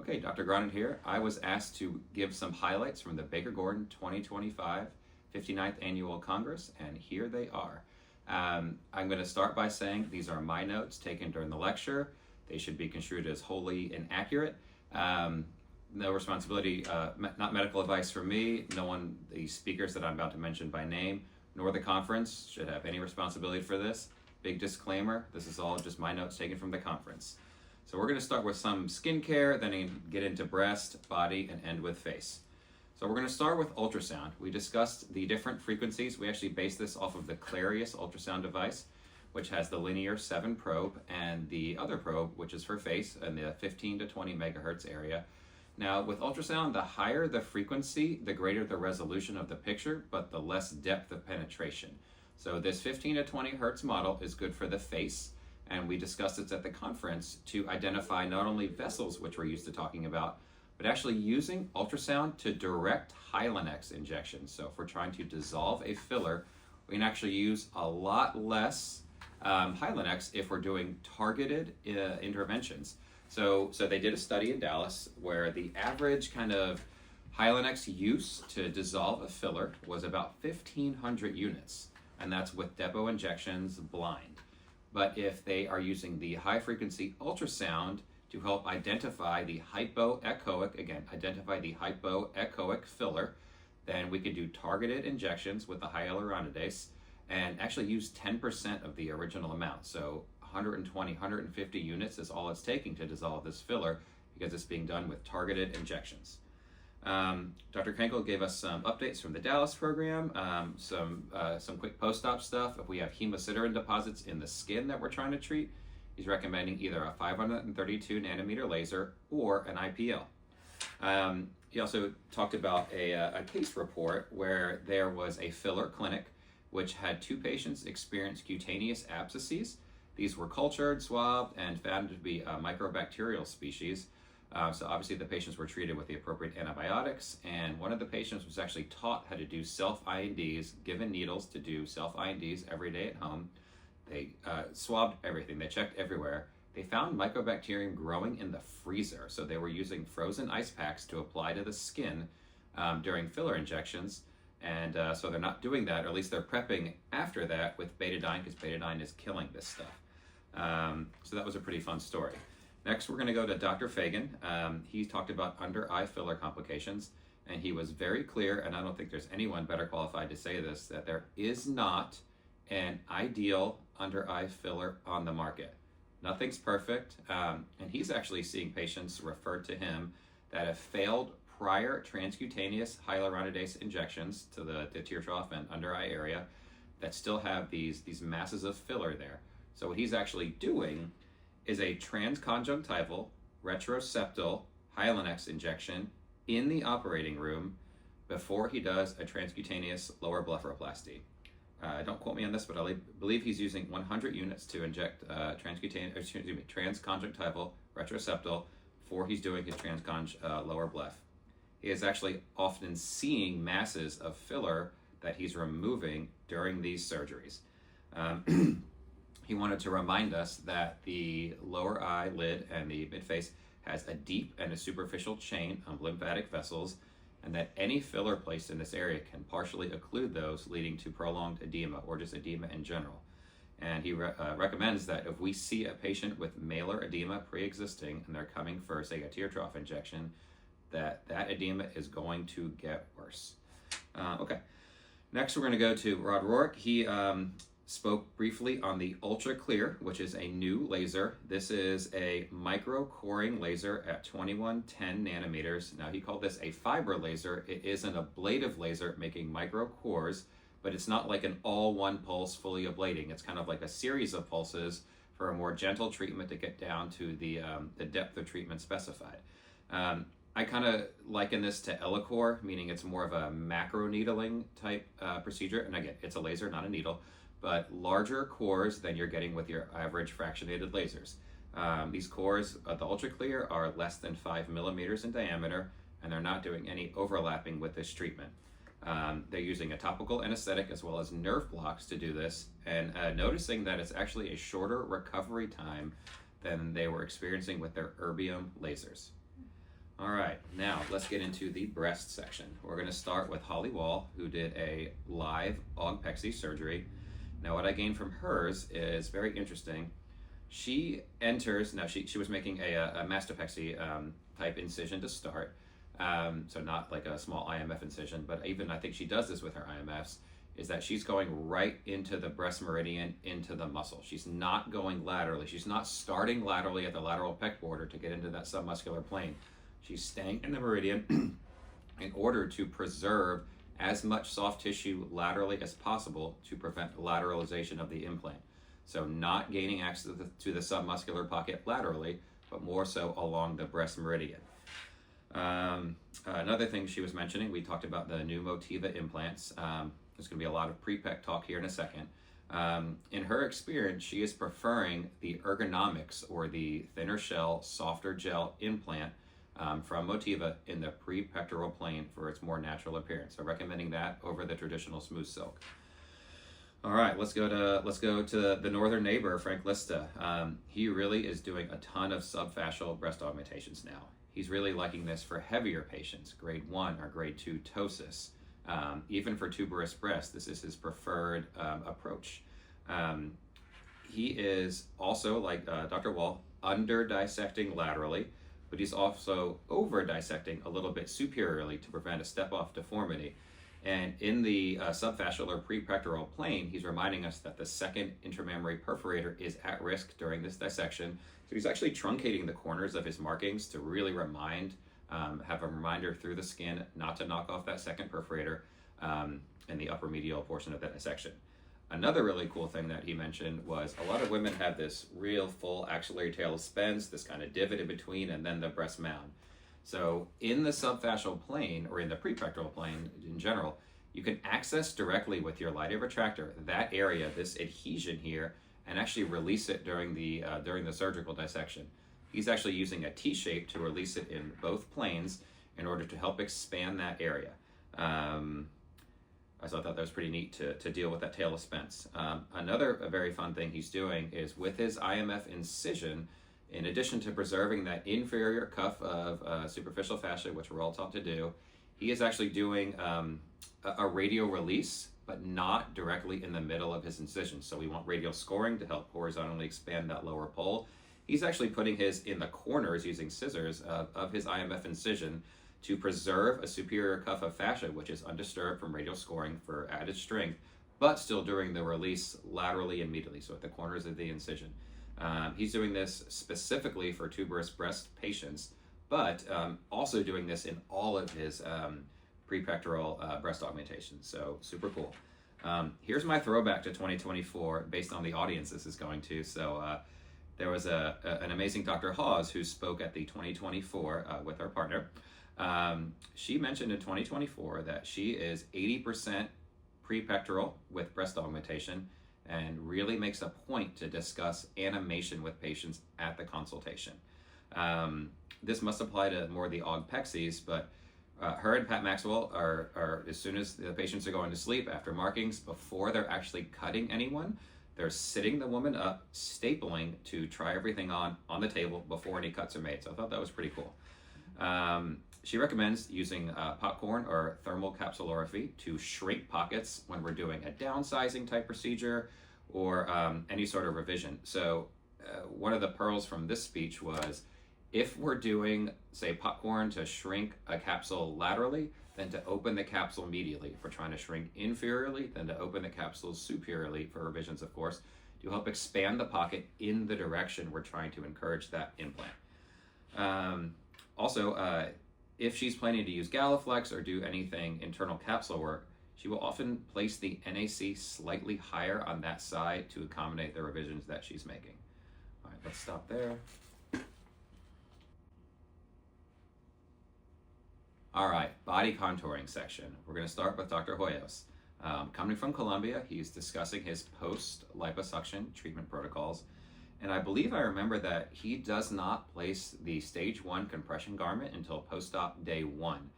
Okay, Dr. Gordon here. I was asked to give some highlights from the Baker Gordon 2025 59th Annual Congress, and here they are. I'm going to start by saying these are my notes taken during the lecture. They should be construed as wholly inaccurate. No responsibility, not medical advice from me. No one, the speakers that I'm about to mention by name, nor the conference should have any responsibility for this. Big disclaimer, this is all just my notes taken from the conference. So we're going to start with some skincare, then get into breast, body, and end with face. So we're going to start with ultrasound. We discussed the different frequencies. We actually based this off of the Clarius ultrasound device, which has the linear 7 probe, and the other probe, which is for face, in the 15 to 20 megahertz area. Now, with ultrasound, the higher the frequency, the greater the resolution of the picture, but the less depth of penetration. So this 15 to 20 hertz model is good for the face, and we discussed it at the conference to identify not only vessels, which we're used to talking about, but actually using ultrasound to direct Hylenex injections. So if we're trying to dissolve a filler, we can actually use a lot less Hylenex if we're doing targeted interventions. So they did a study in Dallas where the average kind of Hylenex use to dissolve a filler was about 1,500 units, and that's with depot injections blind. But if they are using the high-frequency ultrasound to help identify the hypoechoic filler, then we could do targeted injections with the hyaluronidase and actually use 10% of the original amount. So 120, 150 units is all it's taking to dissolve this filler because it's being done with targeted injections. Dr. Krenkel gave us some updates from the Dallas program, some quick post-op stuff. If we have hemosiderin deposits in the skin that we're trying to treat, he's recommending either a 532 nanometer laser or an IPL. He also talked about a case report where there was a filler clinic which had 2 patients experience cutaneous abscesses. These were cultured, swabbed, and found to be a microbacterial species. So obviously the patients were treated with the appropriate antibiotics, and one of the patients was actually taught how to do self-INDs, given needles to do self-INDs every day at home. They swabbed everything, they checked everywhere. They found mycobacterium growing in the freezer, so they were using frozen ice packs to apply to the skin during filler injections, and so they're not doing that, or at least they're prepping after that with betadine, because betadine is killing this stuff. So that was a pretty fun story. Next, we're going to go to Dr. Fagan. He talked about under-eye filler complications, and he was very clear, and I don't think there's anyone better qualified to say this, that there is not an ideal under-eye filler on the market. Nothing's perfect, and he's actually seeing patients referred to him that have failed prior transcutaneous hyaluronidase injections to the tear trough and under-eye area that still have these masses of filler there. So what he's actually doing is a transconjunctival retroseptal Hylenex injection in the operating room before he does a transcutaneous lower blepharoplasty. Don't quote me on this, but I believe he's using 100 units to inject transconjunctival retroseptal before he's doing his lower bleph. He is actually often seeing masses of filler that he's removing during these surgeries. He wanted to remind us that the lower eyelid and the midface has a deep and a superficial chain of lymphatic vessels, and that any filler placed in this area can partially occlude those, leading to prolonged edema or just edema in general. And he recommends that if we see a patient with malar edema pre-existing and they're coming for, say, a tear trough injection, that edema is going to get worse. Okay. Next, we're going to go to Rod Rourke. He spoke briefly on the Ultra Clear, which is a new laser. This is a micro-coring laser at 2110 nanometers. Now, he called this a fiber laser. It is an ablative laser making micro cores, but it's not like an all one pulse fully ablating. It's kind of like a series of pulses for a more gentle treatment to get down to the depth of treatment specified. I kind of liken this to Ellacor, meaning it's more of a macro needling type procedure. And again, it's a laser, not a needle, but larger cores than you're getting with your average fractionated lasers. These cores, the Ultra Clear, are less than 5 millimeters in diameter, and they're not doing any overlapping with this treatment. They're using a topical anesthetic as well as nerve blocks to do this, and noticing that it's actually a shorter recovery time than they were experiencing with their erbium lasers. All right, now let's get into the breast section. We're going to start with Holly Wall, who did a live augpexy surgery. Now, what I gained from hers is very interesting. She enters, now she was making a mastopexy type incision to start, so not like a small IMF incision, but even I think she does this with her IMFs, is that she's going right into the breast meridian, into the muscle. She's not going laterally. She's not starting laterally at the lateral pec border to get into that submuscular plane. She's staying in the meridian in order to preserve as much soft tissue laterally as possible to prevent lateralization of the implant. So not gaining access to the submuscular pocket laterally, but more so along the breast meridian. Another thing she was mentioning, we talked about the new Motiva implants. There's going to be a lot of pre-pec talk here in a second. In her experience, she is preferring the ergonomics, or the thinner shell, softer gel implant from Motiva in the pre-pectoral plane for its more natural appearance. So recommending that over the traditional smooth silk. All right, let's go to the northern neighbor, Frank Lista. He really is doing a ton of subfascial breast augmentations now. He's really liking this for heavier patients, grade 1 or grade 2 ptosis. Even for tuberous breast, this is his preferred approach. He is also, like Dr. Wall, under dissecting laterally, but he's also over dissecting a little bit superiorly to prevent a step-off deformity. And in the subfascial or prepectoral plane, he's reminding us that the second intramammary perforator is at risk during this dissection. So he's actually truncating the corners of his markings to really have a reminder through the skin not to knock off that second perforator in the upper medial portion of that dissection. Another really cool thing that he mentioned was a lot of women have this real full axillary tail of Spence, this kind of divot in between, and then the breast mound. So in the subfascial plane, or in the prepectoral plane in general, you can access directly with your Lydia retractor that area, this adhesion here, and actually release it during the surgical dissection. He's actually using a T-shape to release it in both planes in order to help expand that area. So I thought that was pretty neat to deal with that tail of Spence. Another very fun thing he's doing is with his IMF incision, in addition to preserving that inferior cuff of superficial fascia, which we're all taught to do, he is actually doing a radial release, but not directly in the middle of his incision. So we want radial scoring to help horizontally expand that lower pole. He's actually putting his in the corners using scissors of his IMF incision to preserve a superior cuff of fascia, which is undisturbed from radial scoring for added strength, but still during the release laterally and medially, so at the corners of the incision. He's doing this specifically for tuberous breast patients, but also doing this in all of his prepectoral breast augmentations, so super cool. Here's my throwback to 2024 based on the audience this is going to. So there was an amazing Dr. Hawes who spoke at the 2024 with our partner. She mentioned in 2024 that she is 80% prepectoral with breast augmentation and really makes a point to discuss animation with patients at the consultation. This must apply to more of the augpexies, but her and Pat Maxwell are, as soon as the patients are going to sleep after markings, before they're actually cutting anyone, they're sitting the woman up, stapling to try everything on the table before any cuts are made. So I thought that was pretty cool. She recommends using popcorn or thermal capsulorrhaphy to shrink pockets when we're doing a downsizing type procedure or any sort of revision. So one of the pearls from this speech was, if we're doing, say, popcorn to shrink a capsule laterally, then to open the capsule medially. If we're trying to shrink inferiorly, then to open the capsule superiorly, for revisions, of course, to help expand the pocket in the direction we're trying to encourage that implant. Also, if she's planning to use Galaflex or do anything internal capsule work, she will often place the NAC slightly higher on that side to accommodate the revisions that she's making. All right, let's stop there. All right, body contouring section. We're going to start with Dr. Hoyos. Coming from Colombia, he's discussing his post-liposuction treatment protocols. And I believe I remember that he does not place the stage 1 compression garment until post-op day 1.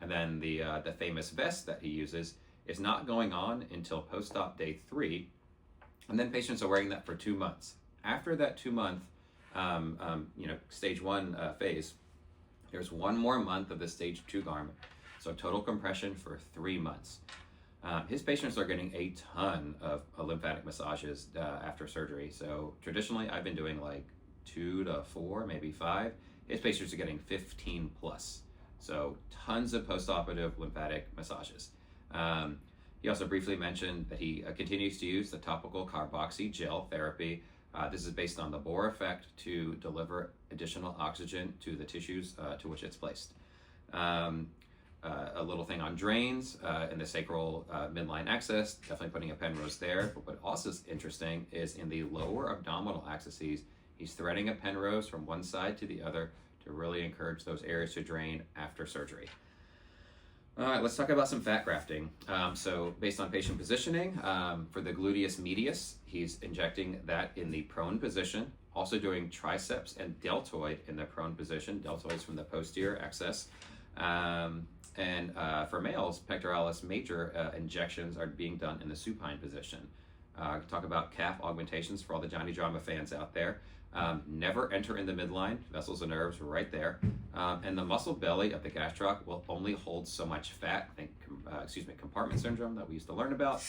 And then the famous vest that he uses is not going on until post-op day 3. And then patients are wearing that for 2 months. After that 2-month stage 1 phase, There's one more month of the stage 2 garment, so total compression for 3 months. His patients are getting a ton of lymphatic massages after surgery. So traditionally, I've been doing like 2 to 4, maybe 5. His patients are getting 15 plus. So tons of postoperative lymphatic massages. He also briefly mentioned that he continues to use the topical carboxy gel therapy. This is based on the Bohr effect to deliver additional oxygen to the tissues to which it's placed. A little thing on drains in the sacral midline axis, definitely putting a Penrose there. But what also is interesting is in the lower abdominal axes, he's threading a Penrose from one side to the other to really encourage those areas to drain after surgery. All right, let's talk about some fat grafting. So based on patient positioning, for the gluteus medius, he's injecting that in the prone position, also doing triceps and deltoid in the prone position. Deltoids from the posterior excess. And for males, pectoralis major injections are being done in the supine position. Talk about calf augmentations for all the Johnny Drama fans out there. Never enter in the midline, vessels and nerves right there. And the muscle belly of the gastroc will only hold so much fat. Think, compartment syndrome that we used to learn about.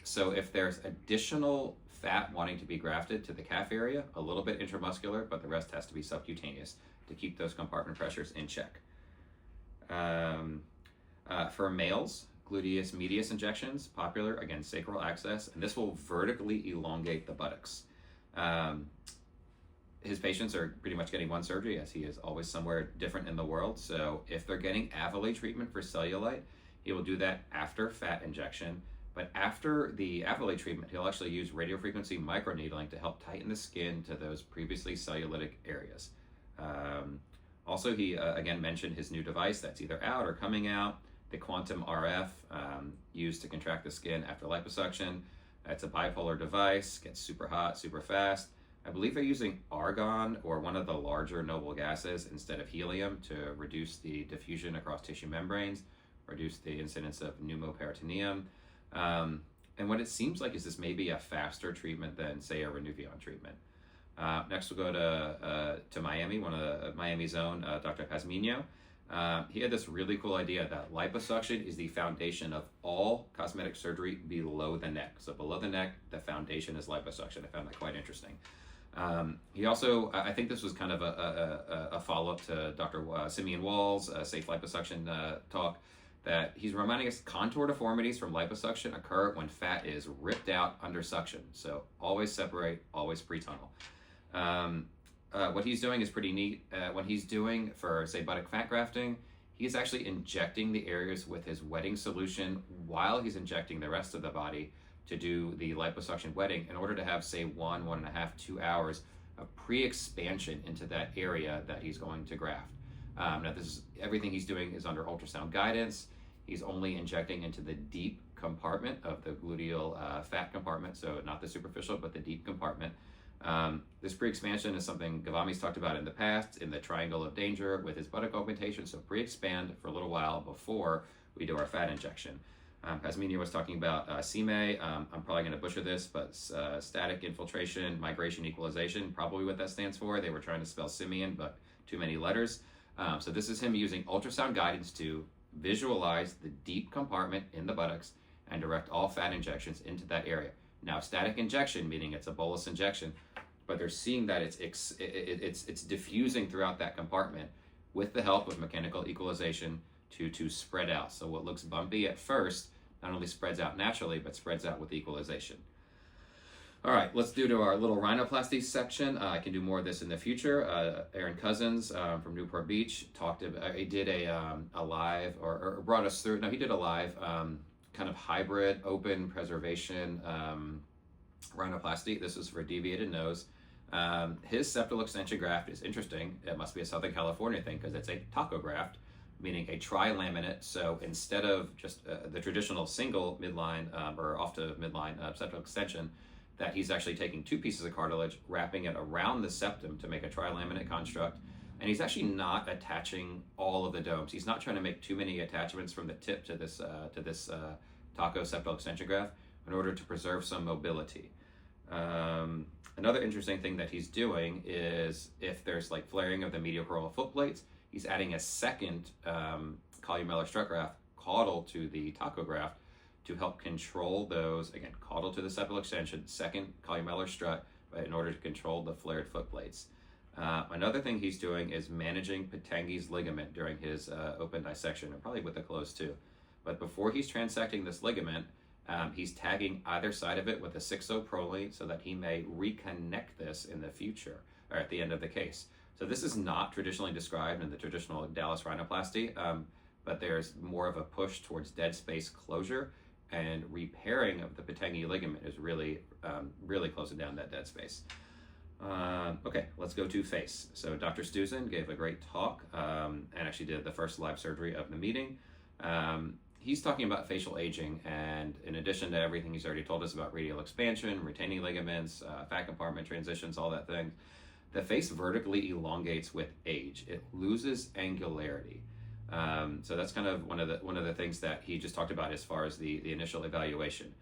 So if there's additional fat wanting to be grafted to the calf area, a little bit intramuscular, but the rest has to be subcutaneous to keep those compartment pressures in check. For males, gluteus medius injections, popular, again, sacral access, and this will vertically elongate the buttocks. His patients are pretty much getting one surgery, as he is always somewhere different in the world. So if they're getting Avali treatment for cellulite, he will do that after fat injection. But after the Avali treatment, he'll actually use radiofrequency microneedling to help tighten the skin to those previously cellulitic areas. Also, he again mentioned his new device that's either out or coming out, the Quantum RF, used to contract the skin after liposuction. It's a bipolar device, gets super hot, super fast. I believe they're using argon or one of the larger noble gases instead of helium to reduce the diffusion across tissue membranes, reduce the incidence of pneumoperitoneum. And what it seems like is this may be a faster treatment than, say, a Renuvion treatment. Next, we'll go to Miami, one of the Miami's own, Dr. Pazmiño. He had this really cool idea that liposuction is the foundation of all cosmetic surgery below the neck. So below the neck, the foundation is liposuction. I found that quite interesting. He also, I think this was kind of a follow-up to Dr. Simeon Wall's safe liposuction talk, that he's reminding us contour deformities from liposuction occur when fat is ripped out under suction. So always separate, always pre-tunnel. What he's doing is pretty neat. When he's doing, for say, buttock fat grafting, he's actually injecting the areas with his wetting solution while he's injecting the rest of the body to do the liposuction wetting in order to have, say, 1.5, 2 hours of pre-expansion into that area that he's going to graft. Now, this is everything he's doing is under ultrasound guidance. He's only injecting into the deep compartment of the gluteal fat compartment, so not the superficial, but the deep compartment. This pre-expansion is something Gavami's talked about in the past in the triangle of danger with his buttock augmentation. So pre-expand for a little while before we do our fat injection. Pazmiño was talking about CME. I'm probably going to butcher this, but static infiltration, migration, equalization, probably what that stands for. They were trying to spell Simeon, but too many letters. So this is him using ultrasound guidance to visualize the deep compartment in the buttocks and direct all fat injections into that area. Now, static injection, meaning it's a bolus injection, but they're seeing that it's diffusing throughout that compartment with the help of mechanical equalization to spread out. So what looks bumpy at first not only spreads out naturally, but spreads out with equalization. All right, let's do to our little rhinoplasty section. I can do more of this in the future. Aaron Cousins from Newport Beach he did a live, or brought us through, no, he did a live kind of hybrid open preservation rhinoplasty. This is for deviated nose. His septal extension graft is interesting. It must be a Southern California thing because it's a taco graft, meaning a tri-laminate. So instead of just the traditional single midline or off to midline septal extension, that he's actually taking 2 pieces of cartilage, wrapping it around the septum to make a tri-laminate construct. And he's actually not attaching all of the domes. He's not trying to make too many attachments from the tip to this taco septal extension graft in order to preserve some mobility. Another interesting thing that he's doing is if there's like flaring of the medial coronal foot plates, he's adding a second columellar strut graft, caudal to the taco graft, to help control those, again, caudal to the sepal extension, second columellar strut, in order to control the flared foot plates. Another thing he's doing is managing Patengi's ligament during his open dissection, and probably with the closed too. But before he's transecting this ligament, he's tagging either side of it with a 6-0 proline so that he may reconnect this in the future, or at the end of the case. So this is not traditionally described in the traditional Dallas rhinoplasty, but there's more of a push towards dead space closure, and repairing of the Patengi ligament is really, really closing down that dead space. Okay, let's go to face. So Dr. Stuzen gave a great talk and actually did the first live surgery of the meeting. He's talking about facial aging, and in addition to everything he's already told us about radial expansion, retaining ligaments, fat compartment transitions, all that thing, the face vertically elongates with age. It loses angularity. So that's kind of one of the things that he just talked about as far as the initial evaluation.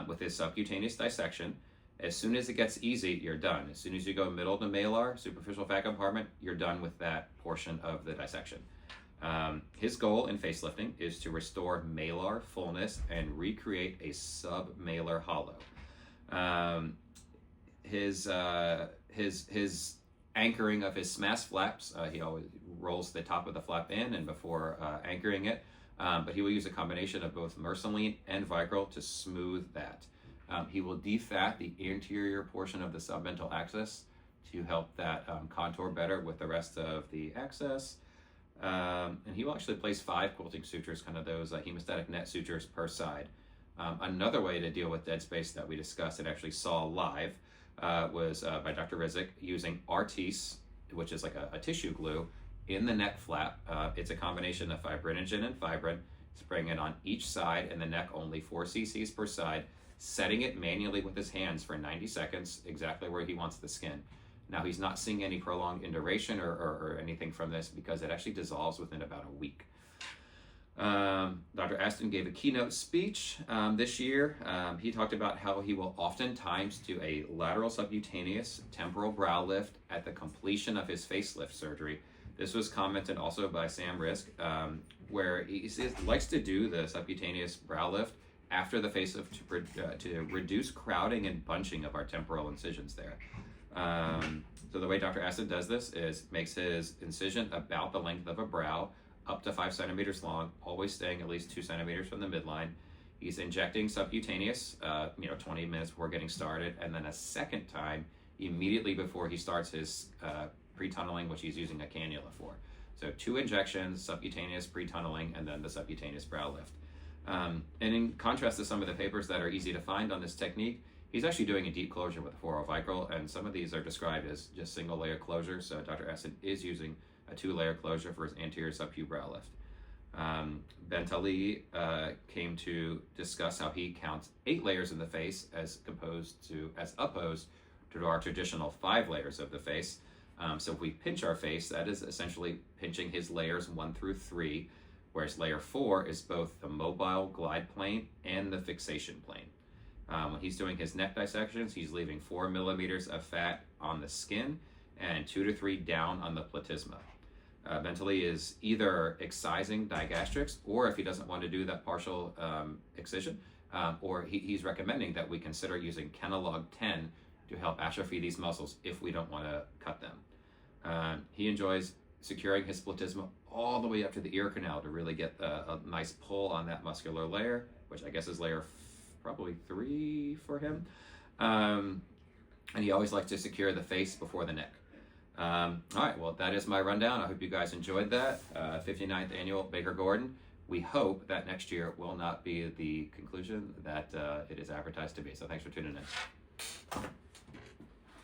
With his subcutaneous dissection, as soon as it gets easy, you're done. As soon as you go middle to malar, superficial fat compartment, you're done with that portion of the dissection. His goal in facelifting is to restore malar fullness and recreate a submalar hollow. His anchoring of his SMAS flaps, he always rolls the top of the flap in and before anchoring it, but he will use a combination of both Mersaline and Vicryl to smooth that. He will defat the anterior portion of the submental axis to help that contour better with the rest of the axis. And he will actually place 5 quilting sutures, kind of those hemostatic net sutures per side. Another way to deal with dead space that we discussed and actually saw live was by Dr. Rizek using Artis, which is like a tissue glue, in the neck flap. It's a combination of fibrinogen and fibrin, spraying it on each side and the neck, only 4 cc's per side, setting it manually with his hands for 90 seconds, exactly where he wants the skin. Now, he's not seeing any prolonged induration or anything from this because it actually dissolves within about a week. Dr. Aston gave a keynote speech this year. He talked about how he will oftentimes do a lateral subcutaneous temporal brow lift at the completion of his facelift surgery. This was commented also by Sam Risk, where he likes to do the subcutaneous brow lift after the facelift to reduce crowding and bunching of our temporal incisions there. So the way Dr. Aston does this is makes his incision about the length of a brow, up to 5 centimeters long, always staying at least 2 centimeters from the midline. He's injecting subcutaneous, 20 minutes before getting started, and then a second time immediately before he starts his pre-tunneling, which he's using a cannula for. So 2 injections, subcutaneous pre-tunneling, and then the subcutaneous brow lift. And in contrast to some of the papers that are easy to find on this technique, he's actually doing a deep closure with 4-0 Vicryl, and some of these are described as just single layer closure. So Dr. Aston is using a 2-layer closure for his anterior sub-Q brow lift. Bentley came to discuss how he counts 8 layers in the face as opposed to our traditional 5 layers of the face. So if we pinch our face, that is essentially pinching his layers 1 through 3, whereas layer 4 is both the mobile glide plane and the fixation plane. When he's doing his neck dissections, he's leaving 4 millimeters of fat on the skin and 2 to 3 down on the platysma. Bentley is either excising digastrics, or if he doesn't want to do that partial excision, or he's recommending that we consider using Kenalog 10 to help atrophy these muscles if we don't want to cut them. He enjoys securing his platysma all the way up to the ear canal to really get a nice pull on that muscular layer, which I guess is layer probably 3 for him. And he always likes to secure the face before the neck. All right, well, that is my rundown. I hope you guys enjoyed that. 59th annual Baker Gordon. We hope that next year will not be the conclusion that it is advertised to be. So thanks for tuning in.